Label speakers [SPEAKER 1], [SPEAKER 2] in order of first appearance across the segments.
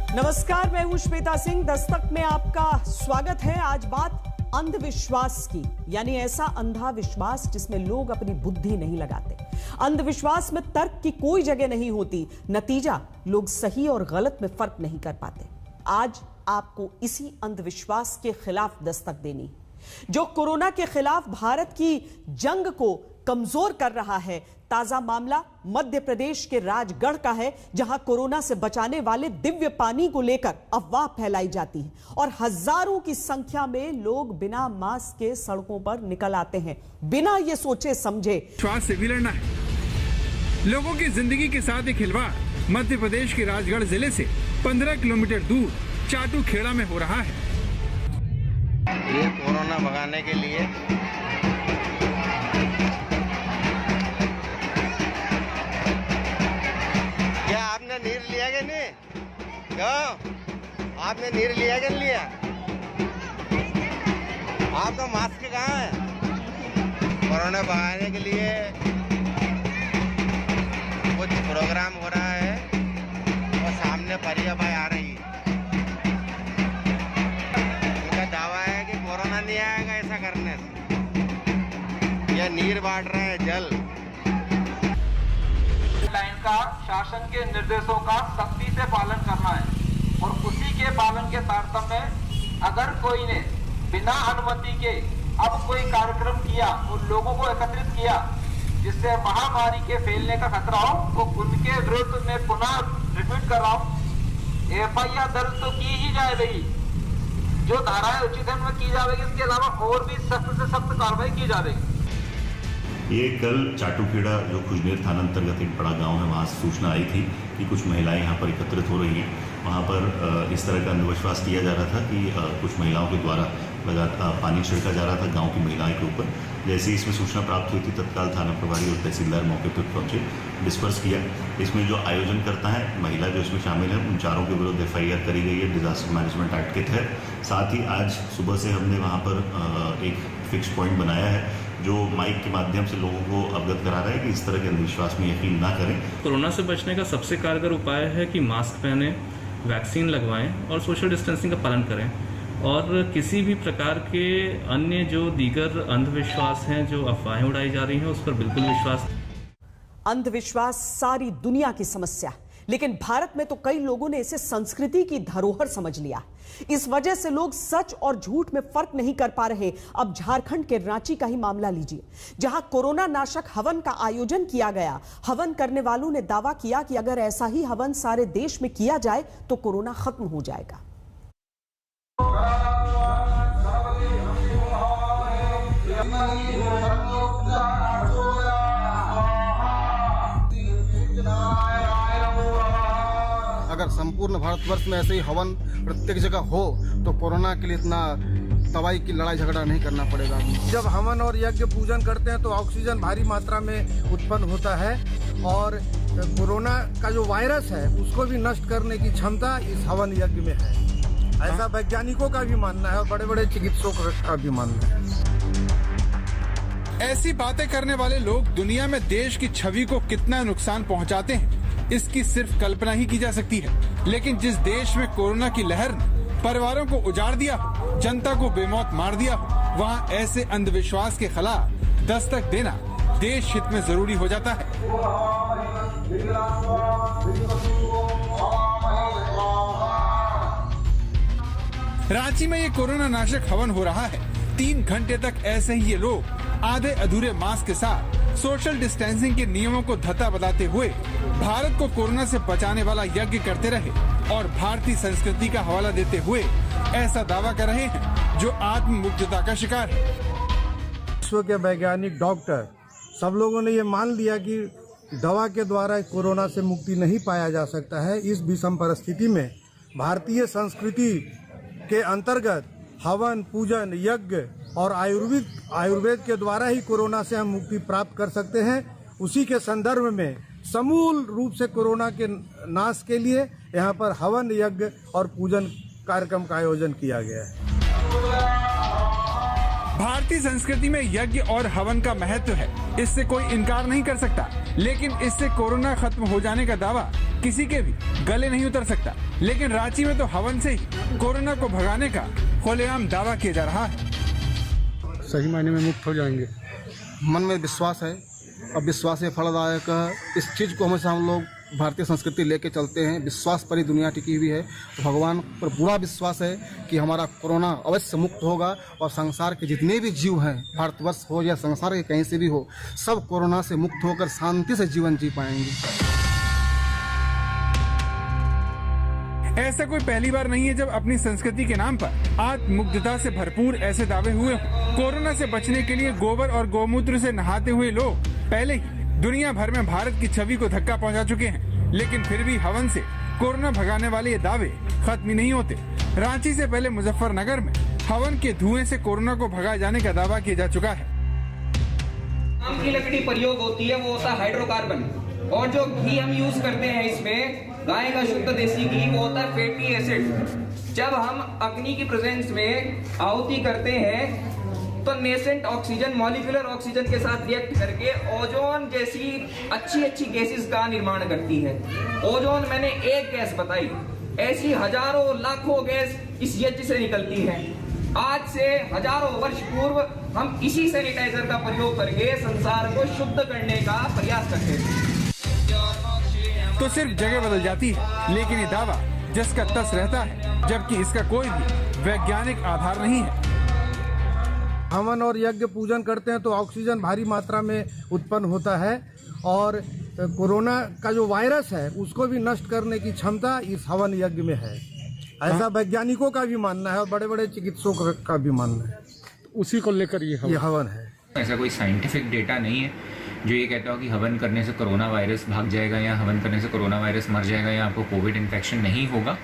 [SPEAKER 1] नमस्कार, मैं हूं श्वेता सिंह। दस्तक में आपका स्वागत है। आज बात अंधविश्वास की, यानी ऐसा अंधा विश्वास जिसमें लोग अपनी बुद्धि नहीं लगाते। अंधविश्वास में तर्क की कोई जगह नहीं होती, नतीजा लोग सही और गलत में फर्क नहीं कर पाते। आज आपको इसी अंधविश्वास के खिलाफ दस्तक देनी, जो कोरोना के खिलाफ भारत की जंग को कमजोर कर रहा है। ताजा मामला मध्य प्रदेश के राजगढ़ का है, जहां कोरोना से बचाने वाले दिव्य पानी को लेकर अफवाह फैलाई जाती है और हजारों की संख्या में लोग बिना मास्क के सड़कों पर निकल आते हैं, बिना ये सोचे समझे।
[SPEAKER 2] विश्वास से भी लड़ना है। लोगों की जिंदगी के साथ एक खिलवाड़ मध्य प्रदेश के राजगढ़ जिले से 15 किलोमीटर दूर चाटू खेड़ा में हो रहा है।
[SPEAKER 3] ये कोरोना भगाने के लिए क्या आपने नीर लिया कि नहीं? क्यों आपने नीर लिया कि नहीं लिया? आपका मास्क कहाँ है? कोरोना भगाने के लिए कुछ प्रोग्राम हो रहा है और सामने परिया भाई आ रही है। इनका दावा है कि कोरोना नहीं आएगा ऐसा करने से। यह नीर बांट रहे हैं, जल।
[SPEAKER 4] लाइन का शासन के निर्देशों का सख्ती से पालन करना है और उसी के पालन के तारतम्य में अगर कोई ने बिना अनुमति के अब कोई कार्यक्रम किया और लोगों को एकत्रित किया जिससे महामारी के फैलने का खतरा हो, तो उनके विरुद्ध में पुनः रिपीट कर रहा हूँ, एफआईआर दर्ज तो की ही जाएगी। जो धाराएं उचित है उनमें की जाएगी। इसके अलावा और भी सख्त से सख्त कार्रवाई की जाएगी।
[SPEAKER 5] ये कल चाटूखेड़ा जो खुजनेर थाना अंतर्गत एक बड़ा गांव है, वहाँ सूचना आई थी कि कुछ महिलाएं यहाँ पर एकत्रित हो रही हैं। वहाँ पर इस तरह का अंधविश्वास किया जा रहा था कि कुछ महिलाओं के द्वारा पानी छिड़का जा रहा था गांव की महिलाओं के ऊपर। जैसे ही इसमें सूचना प्राप्त हुई थी, तत्काल थाना प्रभारी और तहसीलदार मौके पर पहुंचे, डिस्पर्स किया। इसमें जो आयोजन करता है, महिला जो इसमें शामिल है, उन चारों के विरुद्ध एफआईआर करी गई है डिजास्टर मैनेजमेंट एक्ट के तहत। साथ ही आज सुबह से हमने वहाँ पर एक फिक्स पॉइंट बनाया है जो माइक के माध्यम से लोगों को अवगत करा रहा है कि इस तरह के अंधविश्वास में यकीन ना करें।
[SPEAKER 6] कोरोना से बचने का सबसे कारगर उपाय है कि मास्क पहनें, वैक्सीन लगवाएं और सोशल डिस्टेंसिंग का पालन करें। और किसी भी प्रकार के अन्य जो दीगर अंधविश्वास हैं, जो अफवाहें उड़ाई जा रही हैं, उस पर बिल्कुल विश्वास।
[SPEAKER 1] अंधविश्वास सारी दुनिया की समस्या, लेकिन भारत में तो कई लोगों ने इसे संस्कृति की धरोहर समझ लिया। इस वजह से लोग सच और झूठ में फर्क नहीं कर पा रहे। अब झारखंड के रांची का ही मामला लीजिए, जहां कोरोना नाशक हवन का आयोजन किया गया। हवन करने वालों ने दावा किया कि अगर ऐसा ही हवन सारे देश में किया जाए तो कोरोना खत्म हो जाएगा।
[SPEAKER 7] अगर संपूर्ण भारतवर्ष में ऐसे ही हवन प्रत्येक जगह हो तो कोरोना के लिए इतना दवाई की लड़ाई झगड़ा नहीं करना पड़ेगा।
[SPEAKER 8] जब हवन और यज्ञ पूजन करते हैं तो ऑक्सीजन भारी मात्रा में उत्पन्न होता है और कोरोना का जो वायरस है उसको भी नष्ट करने की क्षमता इस हवन यज्ञ में है। ऐसा वैज्ञानिकों का भी मानना है और बड़े बड़े चिकित्सकों का भी मानना है।
[SPEAKER 2] ऐसी बातें करने वाले लोग दुनिया में देश की छवि को कितना नुकसान पहुंचाते हैं, इसकी सिर्फ कल्पना ही की जा सकती है। लेकिन जिस देश में कोरोना की लहर ने परिवारों को उजाड़ दिया, जनता को बेमौत मार दिया, वहाँ ऐसे अंधविश्वास के खिलाफ दस्तक देना देश हित में जरूरी हो जाता है। रांची में ये कोरोना नाशक हवन हो रहा है। 3 घंटे तक ऐसे ही ये लोग आधे अधूरे मास्क के साथ सोशल डिस्टेंसिंग के नियमों को धत्ता बताते हुए भारत को कोरोना से बचाने वाला यज्ञ करते रहे और भारतीय संस्कृति का हवाला देते हुए ऐसा दावा कर रहे हैं जो आत्ममुग्धता का शिकार है।
[SPEAKER 8] विश्व के वैज्ञानिक, डॉक्टर, सब लोगों ने ये मान लिया कि दवा के द्वारा कोरोना से मुक्ति नहीं पाया जा सकता है। इस विषम परिस्थिति में भारतीय संस्कृति के अंतर्गत हवन, पूजन, यज्ञ और आयुर्वेद के द्वारा ही कोरोना से हम मुक्ति प्राप्त कर सकते हैं। उसी के संदर्भ में समूल रूप से कोरोना के नाश के लिए यहाँ पर हवन, यज्ञ और पूजन कार्यक्रम का आयोजन किया गया है।
[SPEAKER 2] भारतीय संस्कृति में यज्ञ और हवन का महत्व है, इससे कोई इनकार नहीं कर सकता। लेकिन इससे कोरोना खत्म हो जाने का दावा किसी के भी गले नहीं उतर सकता, लेकिन रांची में तो हवन से ही कोरोना को भगाने का खुलेआम दावा किया जा रहा है।
[SPEAKER 8] सही मायने में मुक्त हो जाएंगे।
[SPEAKER 7] मन में विश्वास है और विश्वास है फलदायक। इस चीज़ को हमेशा हम लोग भारतीय संस्कृति लेके चलते हैं। विश्वास पर ही दुनिया टिकी हुई है, तो भगवान पर पूरा विश्वास है कि हमारा कोरोना अवश्य मुक्त होगा और संसार के जितने भी जीव हैं, भारतवर्ष हो या संसार के कहीं से भी हो, सब कोरोना से मुक्त होकर शांति से जीवन जी पाएंगे।
[SPEAKER 2] ऐसा कोई पहली बार नहीं है जब अपनी संस्कृति के नाम पर आत्ममुग्धता से भरपूर ऐसे दावे हुए हों। कोरोना से बचने के लिए गोबर और गौमूत्र से नहाते हुए लोग पहले ही दुनिया भर में भारत की छवि को धक्का पहुंचा चुके हैं, लेकिन फिर भी हवन से कोरोना भगाने वाले ये दावे खत्म नहीं होते। रांची से पहले मुजफ्फरनगर में हवन के धुएं से कोरोना को भगाए जाने का दावा किया जा चुका है।
[SPEAKER 9] आम की लकड़ी प्रयोग होती है, वो होता है हाइड्रोकार्बन, और जो घी हम यूज करते हैं इसमें गाय का शुद्ध देसी घी, वो होता है फैटी एसिड। जब हम अग्नि की प्रेजेंस में आहुति करते हैं तो नेसेंट ऑक्सीजन मॉलिक्यूलर ऑक्सीजन के साथ रिएक्ट करके ओजोन जैसी अच्छी गैसेस का निर्माण करती है। ओजोन मैंने एक गैस बताई, ऐसी हजारों लाखों गैस इस यज्ञ से निकलती है। आज से हजारों वर्ष पूर्व हम इसी सैनिटाइजर का प्रयोग करके संसार को शुद्ध करने का प्रयास करते थे।
[SPEAKER 2] तो सिर्फ जगह बदल जाती है, लेकिन ये दावा जस का तस रहता है, जबकि इसका कोई भी वैज्ञानिक आधार नहीं है।
[SPEAKER 8] हवन और यज्ञ पूजन करते हैं तो ऑक्सीजन भारी मात्रा में उत्पन्न होता है और कोरोना का जो वायरस है उसको भी नष्ट करने की क्षमता इस हवन यज्ञ में है। ऐसा वैज्ञानिकों का भी मानना है और बड़े बड़े चिकित्सकों का भी मानना है। उसी को लेकर ये हवन है।
[SPEAKER 10] ऐसा कोई साइंटिफिक डेटा नहीं है जो ये कहता हो कि हवन करने से कोरोना वायरस भाग जाएगा या हवन करने से कोरोना वायरस मर जाएगा या आपको कोविड इन्फेक्शन नहीं होगा।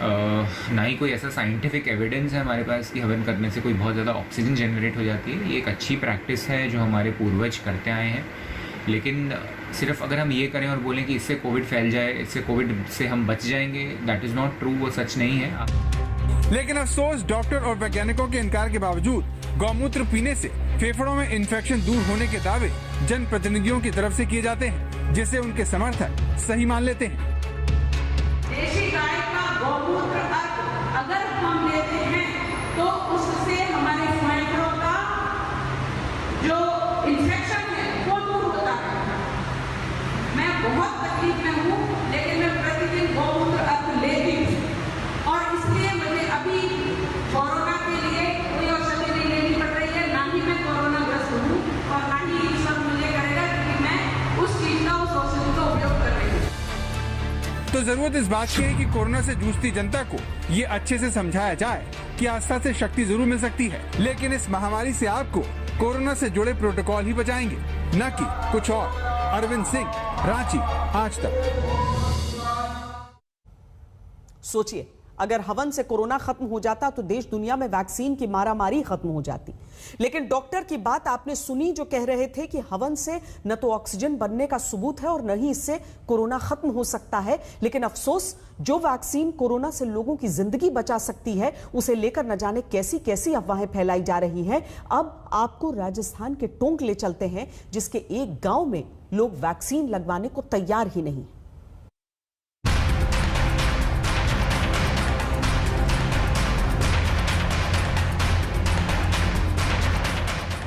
[SPEAKER 10] ना ही कोई ऐसा साइंटिफिक एविडेंस है हमारे पास कि हवन करने से कोई बहुत ज़्यादा ऑक्सीजन जनरेट हो जाती है। ये एक अच्छी प्रैक्टिस है जो हमारे पूर्वज करते आए हैं, लेकिन सिर्फ अगर हम ये करें और बोलें कि इससे कोविड फैल जाए, इससे कोविड से हम बच जाएंगे, दैट इज़ नॉट ट्रू, वो सच नहीं है।
[SPEAKER 2] लेकिन अफसोस डॉक्टर और वैज्ञानिकों के इनकार के बावजूद गौमूत्र पीने से फेफड़ों में इन्फेक्शन दूर होने के दावे जनप्रतिनिधियों की तरफ से किए जाते हैं, जिसे उनके समर्थक सही मान लेते हैं।
[SPEAKER 11] देशी गाय का गौमूत्र अगर हम लेते हैं तो उससे हमारे फेफड़ों का जो इन्फेक्शन है वो दूर होता है। मैं बहुत तकलीफ में हूँ, लेकिन मैं प्रतिदिन गौमूत्र अर्क लेती हूँ और इसलिए मुझे अभी कोरोना के लिए कोई औषधि नहीं लेनी पड़ रही है। ना ही मैं कोरोना ग्रस्त हूँ और ना ही ईश्वर मुझे करेगा कि मैं उस चीज का, उस औषधि का उपयोग कर रही हूँ।
[SPEAKER 2] तो जरूरत इस बात की है कि कोरोना से जूझती जनता को ये अच्छे से समझाया जाए कि आस्था से शक्ति जरूर मिल सकती है, लेकिन इस महामारी से आपको कोरोना से जुड़े प्रोटोकॉल ही बचाएंगे, न कि कुछ और। अरविंद सिंह, रांची, आज तक।
[SPEAKER 1] सोचिए, अगर हवन से कोरोना खत्म हो जाता तो देश दुनिया में वैक्सीन की मारामारी खत्म हो जाती। लेकिन डॉक्टर की बात आपने सुनी जो कह रहे थे कि हवन से न तो ऑक्सीजन बनने का सबूत है और न ही इससे कोरोना खत्म हो सकता है। लेकिन अफसोस, जो वैक्सीन कोरोना से लोगों की जिंदगी बचा सकती है, उसे लेकर न जाने कैसी कैसी अफवाहें फैलाई जा रही हैं। अब आपको राजस्थान के टोंक ले चलते हैं, जिसके एक गांव में लोग वैक्सीन लगवाने को तैयार ही नहीं।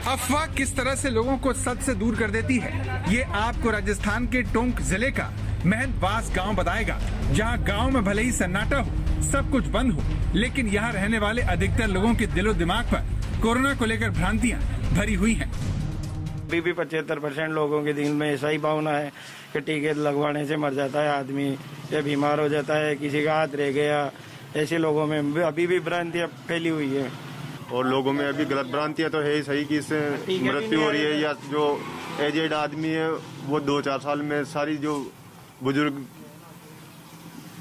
[SPEAKER 2] अफवाह किस तरह से लोगों को सच से दूर कर देती है, ये आपको राजस्थान के टोंक जिले का महंतवास गांव बताएगा, जहां गांव में भले ही सन्नाटा हो, सब कुछ बंद हो, लेकिन यहां रहने वाले अधिकतर लोगों के दिलो दिमाग पर कोरोना को लेकर भ्रांतियां भरी हुई हैं।
[SPEAKER 12] अभी भी 75% लोगों के दिल में ऐसा ही भावना है कि टीके लगवाने से मर जाता है आदमी, या बीमार हो जाता है, किसी का हाथ रह गया। ऐसे लोगों में अभी भी भ्रांतियां फैली हुई है
[SPEAKER 13] और लोगों में अभी गलत भ्रांतियां तो है ही सही कि इससे मृत्यु हो रही है, या जो एजेड आदमी है वो 2-4 साल में सारी जो बुजुर्ग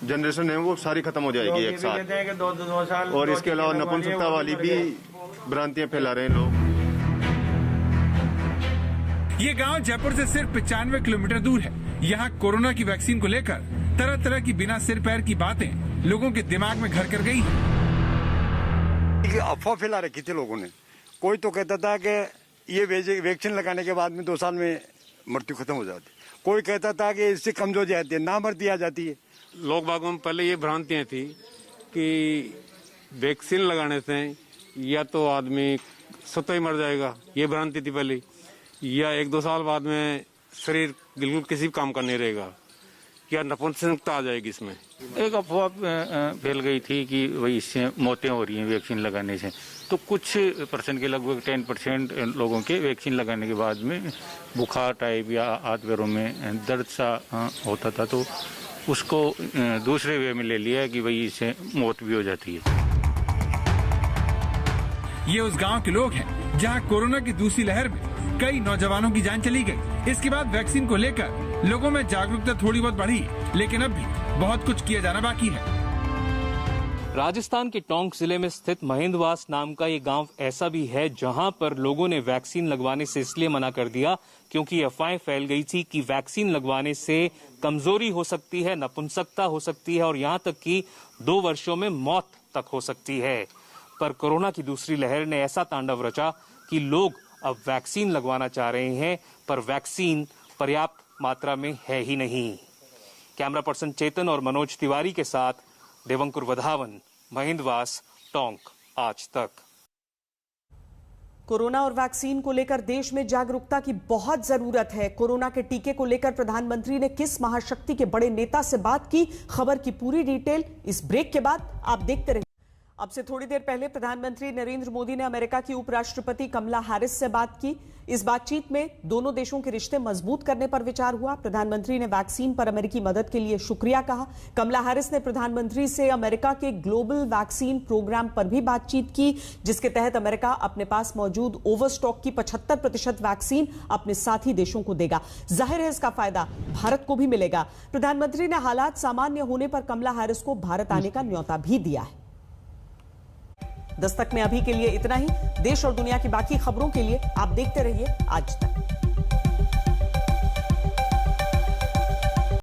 [SPEAKER 13] जनरेशन है वो सारी खत्म हो जाएगी एक साथ।
[SPEAKER 12] कहते हैं कि 2 साल।
[SPEAKER 13] और इसके अलावा नपुंसकता वाली भी भ्रांतियां फैला रहे हैं लोग।
[SPEAKER 2] ये गांव जयपुर से सिर्फ 95 किलोमीटर दूर है। यहाँ कोरोना की वैक्सीन को लेकर तरह तरह की बिना सिर पैर की बातें लोगों के दिमाग में घर कर गई।
[SPEAKER 12] अफवाह फैला रखी थी लोगों ने। कोई तो कहता था कि ये वैक्सीन लगाने के बाद में 2 साल में मृत्यु खत्म हो जाती,
[SPEAKER 14] कोई कहता था कि इससे कमजोरी आती है, नामर्दी आ जाती है।
[SPEAKER 15] लोग बागों में पहले ये भ्रांतियां थी कि वैक्सीन लगाने से या तो आदमी स्वतः ही मर जाएगा, ये भ्रांति थी पहले, या 1-2 साल बाद में शरीर बिल्कुल किसी भी काम का नहीं रहेगा, या नपुंसकता आ जाएगी इसमें।
[SPEAKER 16] एक अफवाह फैल गई थी कि वही इससे मौतें हो रही हैं वैक्सीन लगाने से, तो कुछ परसेंट के लगभग 10% लोगों के वैक्सीन लगाने के बाद में बुखार टाइप या हाथ पैरों में दर्द सा होता था, तो उसको दूसरे वे में ले लिया कि भाई इससे मौत भी हो जाती है।
[SPEAKER 2] ये उस गांव के लोग हैं जहां कोरोना की दूसरी लहर में कई नौजवानों की जान चली गई। इसके बाद वैक्सीन को लेकर लोगों में जागरूकता थोड़ी बहुत बढ़ी, लेकिन अब भी बहुत कुछ किया जाना बाकी है।
[SPEAKER 17] राजस्थान के टोंक जिले में स्थित महेंद्रवास नाम का ये गांव ऐसा भी है जहां पर लोगों ने वैक्सीन लगवाने से इसलिए मना कर दिया क्योंकि अफवाहें फैल गई थी कि वैक्सीन लगवाने से कमजोरी हो सकती है, नपुंसकता हो सकती है और यहां तक कि 2 वर्षों में मौत तक हो सकती है। पर कोरोना की दूसरी लहर ने ऐसा तांडव रचा कि लोग अब वैक्सीन लगवाना चाह रहे हैं, पर वैक्सीन पर्याप्त मात्रा में है ही नहीं। कैमरा पर्सन चेतन और मनोज तिवारी के साथ देवंकुर वधावन, महेंद्रवास, टोंक, आज तक।
[SPEAKER 1] कोरोना और वैक्सीन को लेकर देश में जागरूकता की बहुत जरूरत है। कोरोना के टीके को लेकर प्रधानमंत्री ने किस महाशक्ति के बड़े नेता से बात की, खबर की पूरी डिटेल इस ब्रेक के बाद आप देखते रहिए। अब से थोड़ी देर पहले प्रधानमंत्री नरेंद्र मोदी ने अमेरिका की उपराष्ट्रपति कमला हैरिस से बात की। इस बातचीत में दोनों देशों के रिश्ते मजबूत करने पर विचार हुआ। प्रधानमंत्री ने वैक्सीन पर अमेरिकी मदद के लिए शुक्रिया कहा। कमला हैरिस ने प्रधानमंत्री से अमेरिका के ग्लोबल वैक्सीन प्रोग्राम पर भी बातचीत की, जिसके तहत अमेरिका अपने पास मौजूद ओवरस्टॉक की 75% वैक्सीन अपने साथी देशों को देगा। जाहिर है इसका फायदा भारत को भी मिलेगा। प्रधानमंत्री ने हालात सामान्य होने पर कमला हैरिस को भारत आने का न्योता भी दिया है। दस्तक में अभी के लिए इतना ही। देश और दुनिया की बाकी खबरों के लिए आप देखते रहिए आज तक।